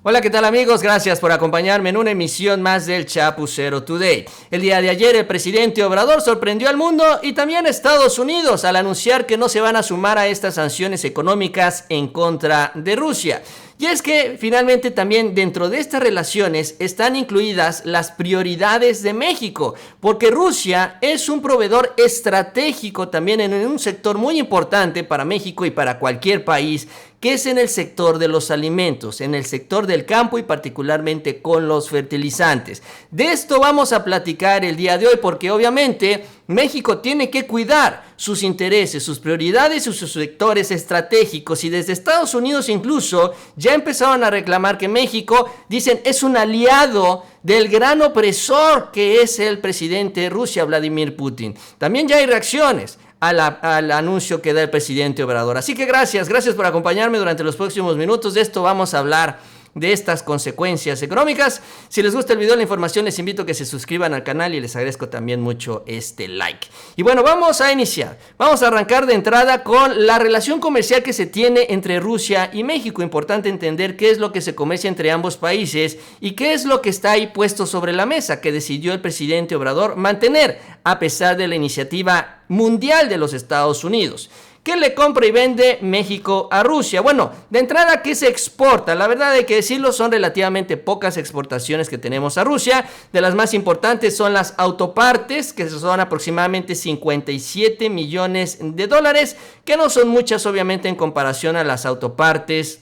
Hola, ¿qué tal amigos? Gracias por acompañarme en una emisión más del Chapucero Today. El día de ayer el presidente Obrador sorprendió al mundo y también a Estados Unidos al anunciar que no se van a sumar a estas sanciones económicas en contra de Rusia. Y es que finalmente también dentro de estas relaciones están incluidas las prioridades de México, porque Rusia es un proveedor estratégico también en un sector muy importante para México y para cualquier país, que es en el sector de los alimentos, en el sector del campo y particularmente con los fertilizantes. De esto vamos a platicar el día de hoy porque obviamente México tiene que cuidar sus intereses, sus prioridades y sus sectores estratégicos, y desde Estados Unidos incluso ya empezaron a reclamar que México, dicen, es un aliado del gran opresor que es el presidente de Rusia, Vladimir Putin. También ya hay reacciones al anuncio que da el presidente Obrador. Así que gracias por acompañarme durante los próximos minutos. De esto vamos a hablar, de estas consecuencias económicas. Si les gusta el video, la información, les invito a que se suscriban al canal y les agradezco también mucho este like. Y bueno, vamos a iniciar. Vamos a arrancar de entrada con la relación comercial que se tiene entre Rusia y México. Importante entender qué es lo que se comercia entre ambos países y qué es lo que está ahí puesto sobre la mesa, que decidió el presidente Obrador mantener a pesar de la iniciativa mundial de los Estados Unidos. ¿Qué le compra y vende México a Rusia? Bueno, de entrada, ¿qué se exporta? La verdad hay que decirlo, son relativamente pocas exportaciones que tenemos a Rusia. De las más importantes son las autopartes, que son aproximadamente 57 millones de dólares, que no son muchas obviamente en comparación a las autopartes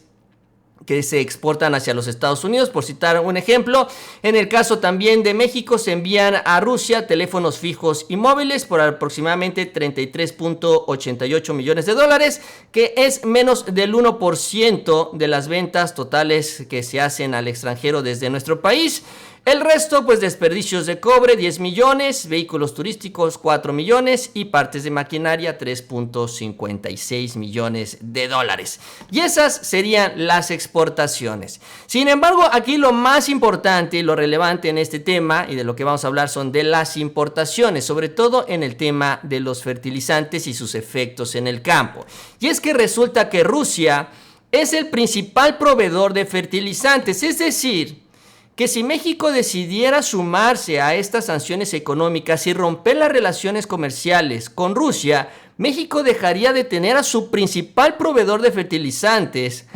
que se exportan hacia los Estados Unidos, por citar un ejemplo. En el caso también de México, se envían a Rusia teléfonos fijos y móviles por aproximadamente 33.88 millones de dólares, que es menos del 1% de las ventas totales que se hacen al extranjero desde nuestro país. El resto, pues desperdicios de cobre, 10 millones, vehículos turísticos, 4 millones y partes de maquinaria, 3.56 millones de dólares. Y esas serían las exportaciones. Sin embargo, aquí lo más importante y lo relevante en este tema y de lo que vamos a hablar son de las importaciones, sobre todo en el tema de los fertilizantes y sus efectos en el campo. Y es que resulta que Rusia es el principal proveedor de fertilizantes, es decir, que si México decidiera sumarse a estas sanciones económicas y romper las relaciones comerciales con Rusia, México dejaría de tener a su principal proveedor de fertilizantes,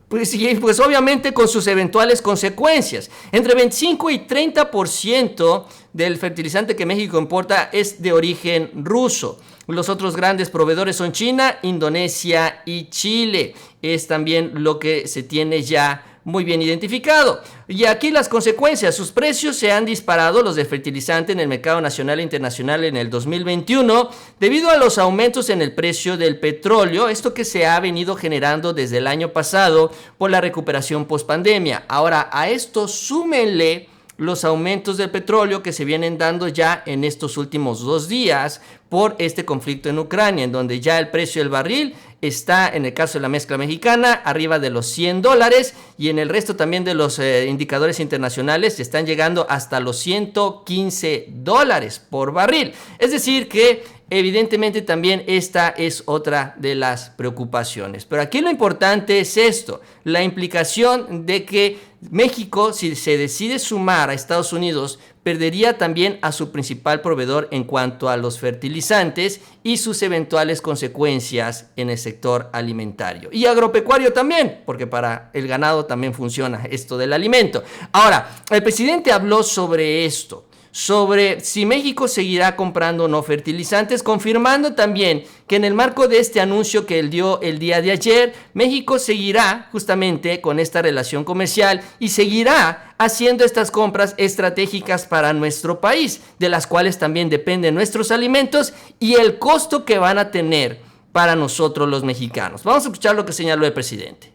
pues obviamente con sus eventuales consecuencias. Entre 25 y 30% del fertilizante que México importa es de origen ruso. Los otros grandes proveedores son China, Indonesia y Chile. Es también lo que se tiene ya muy bien identificado. Y aquí las consecuencias: sus precios se han disparado, los de fertilizante, en el mercado nacional e internacional en el 2021 debido a los aumentos en el precio del petróleo, esto que se ha venido generando desde el año pasado por la recuperación post-pandemia. Ahora, a esto súmenle los aumentos del petróleo que se vienen dando ya en estos últimos 2 días por este conflicto en Ucrania, en donde ya el precio del barril está, en el caso de la mezcla mexicana, arriba de los $100, y en el resto también de los indicadores internacionales están llegando hasta los $115 por barril. Es decir que evidentemente también esta es otra de las preocupaciones. Pero aquí lo importante es esto, la implicación de que México, si se decide sumar a Estados Unidos, perdería también a su principal proveedor en cuanto a los fertilizantes y sus eventuales consecuencias en el sector alimentario y agropecuario también, porque para el ganado también funciona esto del alimento. Ahora, el presidente habló sobre esto, sobre si México seguirá comprando o no fertilizantes, confirmando también que en el marco de este anuncio que él dio el día de ayer, México seguirá justamente con esta relación comercial y seguirá haciendo estas compras estratégicas para nuestro país, de las cuales también dependen nuestros alimentos y el costo que van a tener para nosotros los mexicanos. Vamos a escuchar lo que señaló el presidente.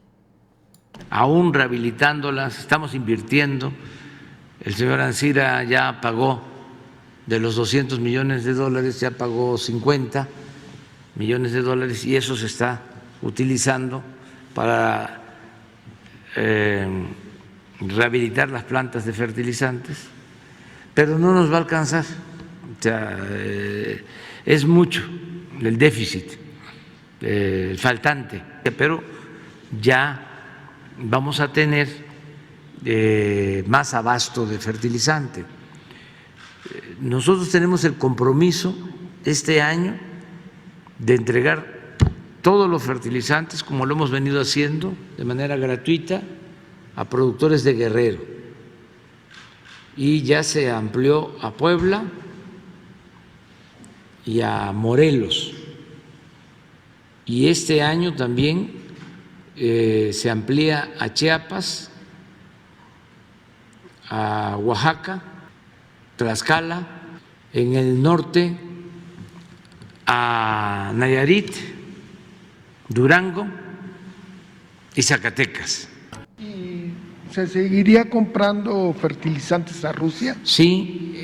Aún rehabilitándolas, estamos invirtiendo. El señor Ancira ya pagó de los 200 millones de dólares, ya pagó 50 millones de dólares y eso se está utilizando para rehabilitar las plantas de fertilizantes, pero no nos va a alcanzar. O sea, es mucho el déficit faltante, pero ya vamos a tener más abasto de fertilizante. Nosotros tenemos el compromiso este año de entregar todos los fertilizantes, como lo hemos venido haciendo de manera gratuita, a productores de Guerrero. Y ya se amplió a Puebla y a Morelos. Y este año también se amplía a Chiapas, a Oaxaca, Tlaxcala, en el norte a Nayarit, Durango y Zacatecas. ¿Y se seguiría comprando fertilizantes a Rusia? Sí,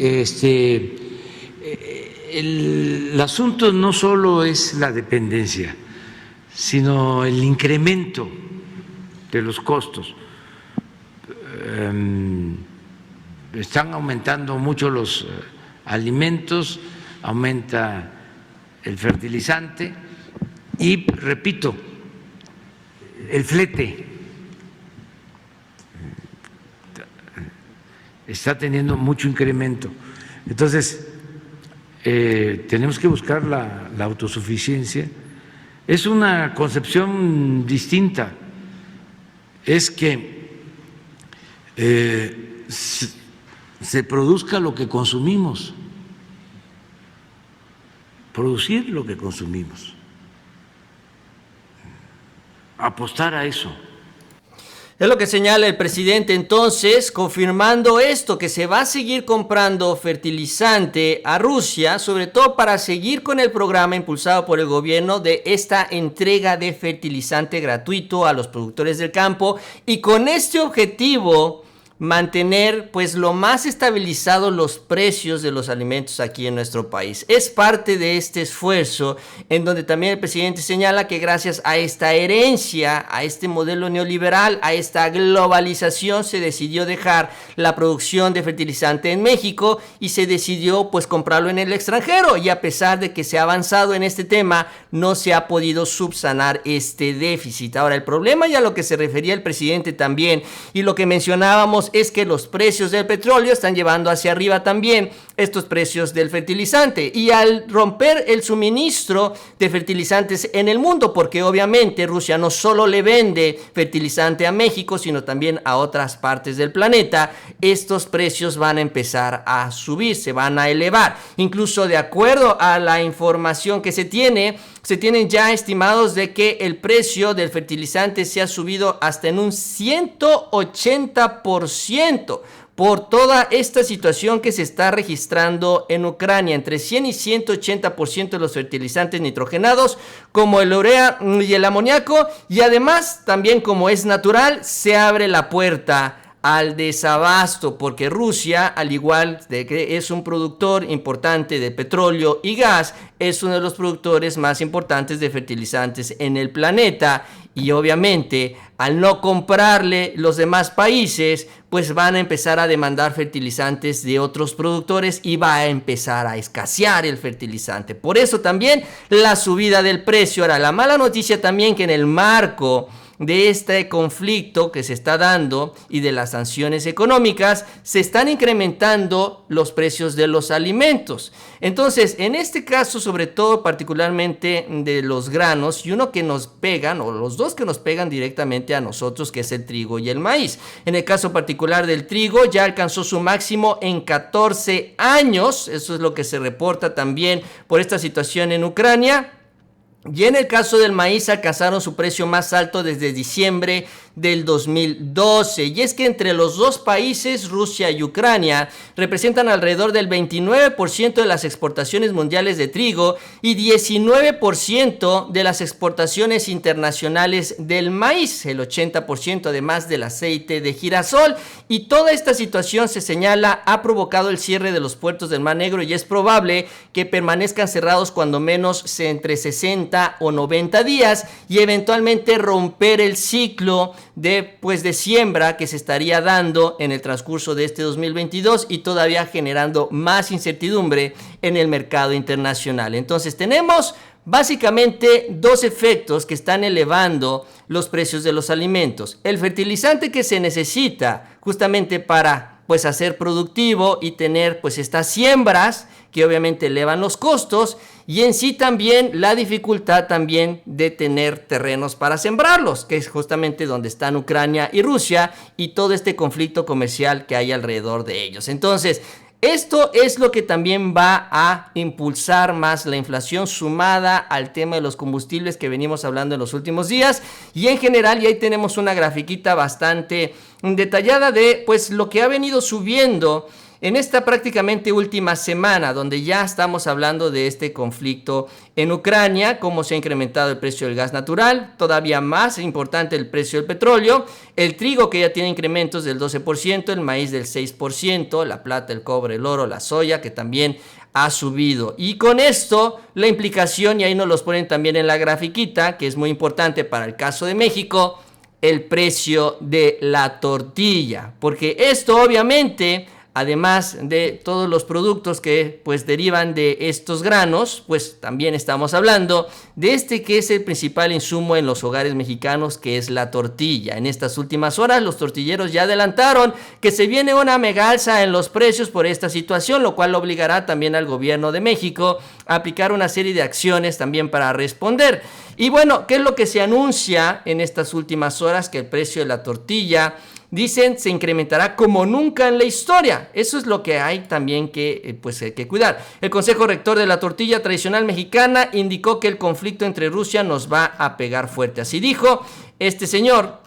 el asunto no solo es la dependencia, sino el incremento de los costos. Están aumentando mucho los alimentos, aumenta el fertilizante y, repito, el flete está teniendo mucho incremento. Entonces, tenemos que buscar la autosuficiencia. Es una concepción distinta, es que se produzca lo que consumimos, producir lo que consumimos, apostar a eso. Es lo que señala el presidente entonces, confirmando esto, que se va a seguir comprando fertilizante a Rusia, sobre todo para seguir con el programa impulsado por el gobierno de esta entrega de fertilizante gratuito a los productores del campo, y con este objetivo mantener pues lo más estabilizados los precios de los alimentos aquí en nuestro país. Es parte de este esfuerzo en donde también el presidente señala que gracias a esta herencia, a este modelo neoliberal, a esta globalización, se decidió dejar la producción de fertilizante en México y se decidió pues comprarlo en el extranjero, y a pesar de que se ha avanzado en este tema, no se ha podido subsanar este déficit. Ahora, el problema, y a lo que se refería el presidente también, y lo que mencionábamos, es que los precios del petróleo están llevando hacia arriba también estos precios del fertilizante, y al romper el suministro de fertilizantes en el mundo, porque obviamente Rusia no solo le vende fertilizante a México, sino también a otras partes del planeta, estos precios van a empezar a subir, se van a elevar. Incluso de acuerdo a la información que se tienen ya estimados de que el precio del fertilizante se ha subido hasta en un 180% por toda esta situación que se está registrando en Ucrania, entre 100 y 180% de los fertilizantes nitrogenados, como el urea y el amoníaco, y además también, como es natural, se abre la puerta al desabasto, porque Rusia, al igual de que es un productor importante de petróleo y gas, es uno de los productores más importantes de fertilizantes en el planeta, y obviamente al no comprarle los demás países, pues van a empezar a demandar fertilizantes de otros productores y va a empezar a escasear el fertilizante. Por eso también la subida del precio. Ahora, la mala noticia también, que en el marco de este conflicto que se está dando y de las sanciones económicas, se están incrementando los precios de los alimentos. Entonces, en este caso, sobre todo particularmente de los granos, y uno que nos pegan, o los dos que nos pegan directamente a nosotros, que es el trigo y el maíz. En el caso particular del trigo, ya alcanzó su máximo en 14 años, eso es lo que se reporta también por esta situación en Ucrania. Y en el caso del maíz, alcanzaron su precio más alto desde diciembre del 2012. Y es que entre los dos países, Rusia y Ucrania, representan alrededor del 29% de las exportaciones mundiales de trigo y 19% de las exportaciones internacionales del maíz, el 80% además del aceite de girasol. Y toda esta situación, se señala, ha provocado el cierre de los puertos del Mar Negro, y es probable que permanezcan cerrados cuando menos entre 60 o 90 días, y eventualmente romper el ciclo de siembra que se estaría dando en el transcurso de este 2022, y todavía generando más incertidumbre en el mercado internacional. Entonces tenemos básicamente dos efectos que están elevando los precios de los alimentos. El fertilizante que se necesita justamente para pues hacer productivo y tener pues estas siembras que obviamente elevan los costos, y en sí también la dificultad también de tener terrenos para sembrarlos, que es justamente donde están Ucrania y Rusia y todo este conflicto comercial que hay alrededor de ellos. Entonces, esto es lo que también va a impulsar más la inflación, sumada al tema de los combustibles que venimos hablando en los últimos días, y en general, y ahí tenemos una grafiquita bastante detallada de pues lo que ha venido subiendo en esta prácticamente última semana, donde ya estamos hablando de este conflicto en Ucrania, cómo se ha incrementado el precio del gas natural, todavía más importante el precio del petróleo, el trigo que ya tiene incrementos del 12%, el maíz del 6%, la plata, el cobre, el oro, la soya que también ha subido. Y con esto la implicación, y ahí nos los ponen también en la grafiquita, que es muy importante para el caso de México, el precio de la tortilla, porque esto obviamente, además de todos los productos que pues derivan de estos granos, pues también estamos hablando de este que es el principal insumo en los hogares mexicanos, que es la tortilla. En estas últimas horas los tortilleros ya adelantaron que se viene una mega alza en los precios por esta situación, lo cual obligará también al gobierno de México a aplicar una serie de acciones también para responder. Y bueno, ¿qué es lo que se anuncia en estas últimas horas? Que el precio de la tortilla, dicen, se incrementará como nunca en la historia. Eso es lo que hay también que cuidar. El Consejo Rector de la Tortilla Tradicional Mexicana indicó que el conflicto entre Rusia nos va a pegar fuerte. Así dijo este señor,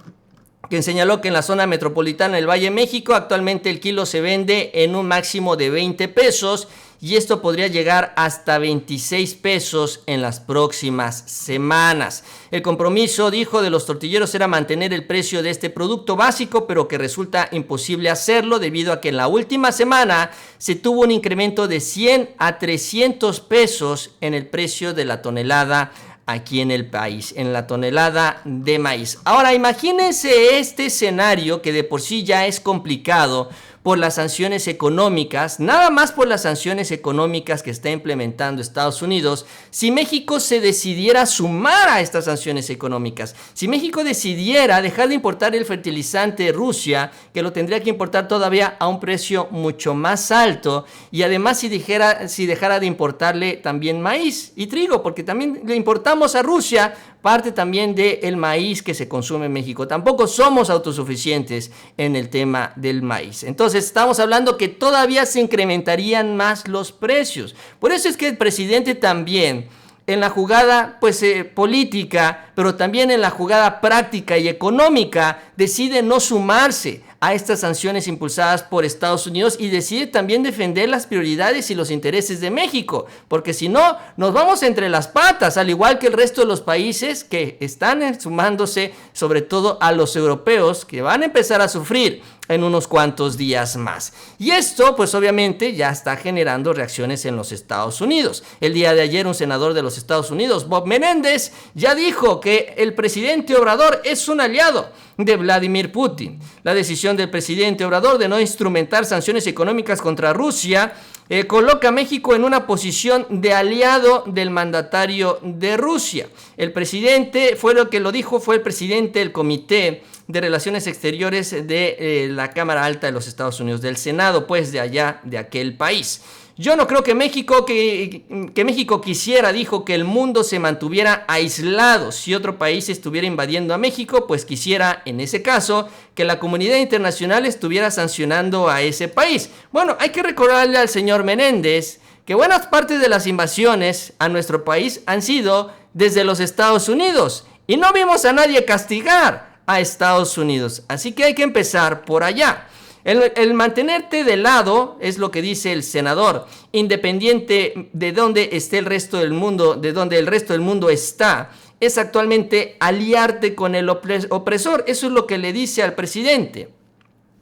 quien señaló que en la zona metropolitana del Valle de México actualmente el kilo se vende en un máximo de 20 pesos y esto podría llegar hasta 26 pesos en las próximas semanas. El compromiso, dijo, de los tortilleros era mantener el precio de este producto básico, pero que resulta imposible hacerlo debido a que en la última semana se tuvo un incremento de 100 a 300 pesos en el precio de la tonelada aquí en el país, en la tonelada de maíz. Ahora, imagínense este escenario que de por sí ya es complicado por las sanciones económicas, nada más por las sanciones económicas que está implementando Estados Unidos. Si México se decidiera sumar a estas sanciones económicas, si México decidiera dejar de importar el fertilizante de Rusia, que lo tendría que importar todavía a un precio mucho más alto, y además si dejara de importarle también maíz y trigo, porque también le importamos a Rusia parte también del maíz que se consume en México. Tampoco somos autosuficientes en el tema del maíz. Entonces estamos hablando que todavía se incrementarían más los precios. Por eso es que el presidente también, en la jugada política, pero también en la jugada práctica y económica, decide no sumarse a estas sanciones impulsadas por Estados Unidos y decide también defender las prioridades y los intereses de México, porque si no, nos vamos entre las patas, al igual que el resto de los países que están sumándose, sobre todo a los europeos, que van a empezar a sufrir en unos cuantos días más. Y esto, pues obviamente, ya está generando reacciones en los Estados Unidos. El día de ayer, un senador de los Estados Unidos, Bob Menéndez, ya dijo que el presidente Obrador es un aliado de Vladimir Putin. La decisión del presidente Obrador de no instrumentar sanciones económicas contra Rusia coloca a México en una posición de aliado del mandatario de Rusia. El presidente, fue el presidente del Comité de Relaciones Exteriores de la Cámara Alta de los Estados Unidos, del Senado, pues de allá, de aquel país. Yo no creo que México quisiera, dijo, que el mundo se mantuviera aislado. Si otro país estuviera invadiendo a México, pues quisiera, en ese caso, que la comunidad internacional estuviera sancionando a ese país. Bueno, hay que recordarle al señor Menéndez que buenas partes de las invasiones a nuestro país han sido desde los Estados Unidos y no vimos a nadie castigar a Estados Unidos. Así que hay que empezar por allá. El mantenerte de lado, es lo que dice el senador, independiente de dónde esté el resto del mundo, de donde el resto del mundo está, es actualmente aliarte con el opresor. Eso es lo que le dice al presidente.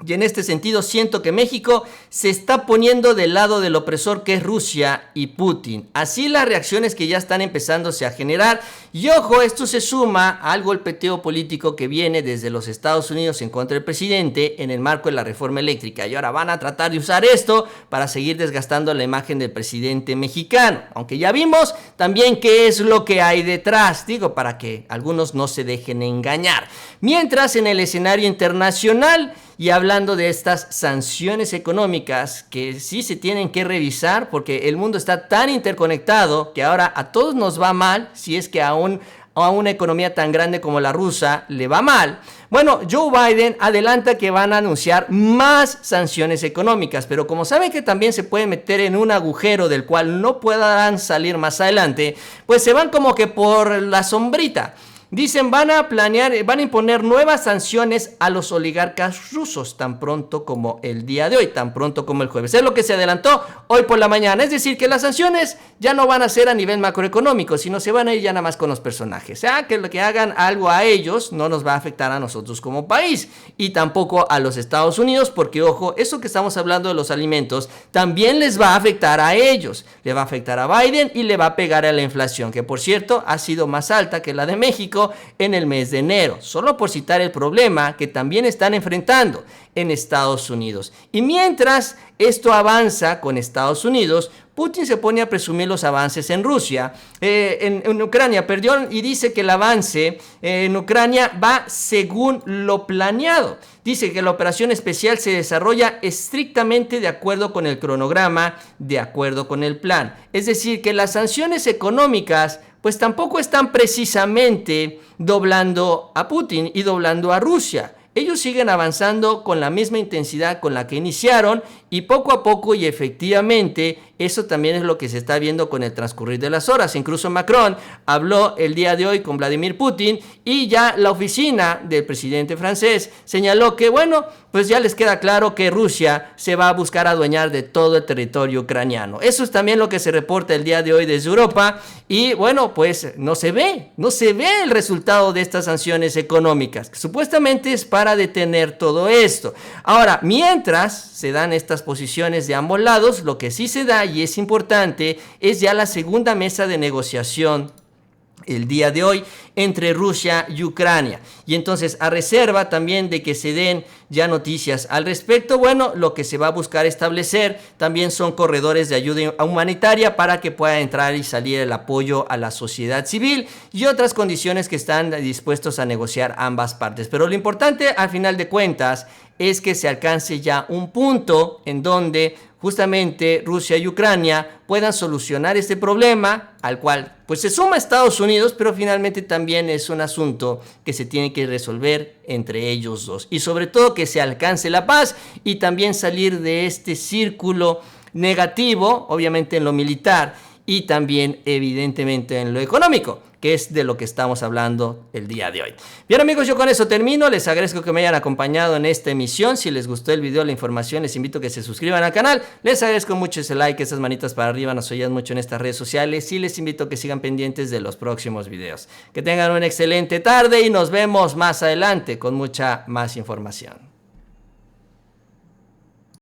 Y en este sentido siento que México se está poniendo del lado del opresor que es Rusia y Putin. Así las reacciones que ya están empezándose a generar. Y ojo, esto se suma al golpeteo político que viene desde los Estados Unidos en contra del presidente en el marco de la reforma eléctrica. Y ahora van a tratar de usar esto para seguir desgastando la imagen del presidente mexicano. Aunque ya vimos también qué es lo que hay detrás. Digo, para que algunos no se dejen engañar. Mientras en el escenario internacional... Y hablando de estas sanciones económicas que sí se tienen que revisar porque el mundo está tan interconectado que ahora a todos nos va mal si es que a una economía tan grande como la rusa le va mal. Bueno, Joe Biden adelanta que van a anunciar más sanciones económicas, pero como saben que también se pueden meter en un agujero del cual no puedan salir más adelante, pues se van como que por la sombrita. Dicen van a imponer nuevas sanciones a los oligarcas rusos tan pronto como el día de hoy, tan pronto como el jueves. Es lo que se adelantó hoy por la mañana. Es decir, que las sanciones ya no van a ser a nivel macroeconómico, sino se van a ir ya nada más con los personajes. O sea, que lo que hagan algo a ellos no nos va a afectar a nosotros como país y tampoco a los Estados Unidos, porque ojo, eso que estamos hablando de los alimentos también les va a afectar a ellos. Le va a afectar a Biden y le va a pegar a la inflación, que por cierto ha sido más alta que la de México en el mes de enero, solo por citar el problema que también están enfrentando en Estados Unidos. Y mientras esto avanza con Estados Unidos, Putin se pone a presumir los avances en Rusia, en Ucrania, perdón, y dice que el avance en Ucrania va según lo planeado. Dice que la operación especial se desarrolla estrictamente de acuerdo con el cronograma, de acuerdo con el plan. Es decir, que las sanciones económicas pues tampoco están precisamente doblando a Putin y doblando a Rusia. Ellos siguen avanzando con la misma intensidad con la que iniciaron y poco a poco y efectivamente eso también es lo que se está viendo con el transcurrir de las horas. Incluso Macron habló el día de hoy con Vladimir Putin y ya la oficina del presidente francés señaló que bueno, pues ya les queda claro que Rusia se va a buscar adueñar de todo el territorio ucraniano. Eso es también lo que se reporta el día de hoy desde Europa y bueno, pues no se ve el resultado de estas sanciones económicas, que supuestamente es para detener todo esto. Ahora, mientras se dan estas posiciones de ambos lados, lo que sí se da y es importante es ya la segunda mesa de negociación el día de hoy entre Rusia y Ucrania. Y entonces, a reserva también de que se den ya noticias al respecto, bueno, lo que se va a buscar establecer también son corredores de ayuda humanitaria para que pueda entrar y salir el apoyo a la sociedad civil y otras condiciones que están dispuestos a negociar ambas partes. Pero lo importante, al final de cuentas, es que se alcance ya un punto en donde justamente Rusia y Ucrania puedan solucionar este problema, al cual pues se suma Estados Unidos, pero finalmente también es un asunto que se tiene que resolver entre ellos dos. Y sobre todo que se alcance la paz y también salir de este círculo negativo, obviamente en lo militar y también evidentemente en lo económico, que es de lo que estamos hablando el día de hoy. Bien amigos, yo con eso termino. Les agradezco que me hayan acompañado en esta emisión. Si les gustó el video, la información, les invito a que se suscriban al canal. Les agradezco mucho ese like, esas manitas para arriba, nos ayudan mucho en estas redes sociales y les invito a que sigan pendientes de los próximos videos. Que tengan una excelente tarde y nos vemos más adelante con mucha más información.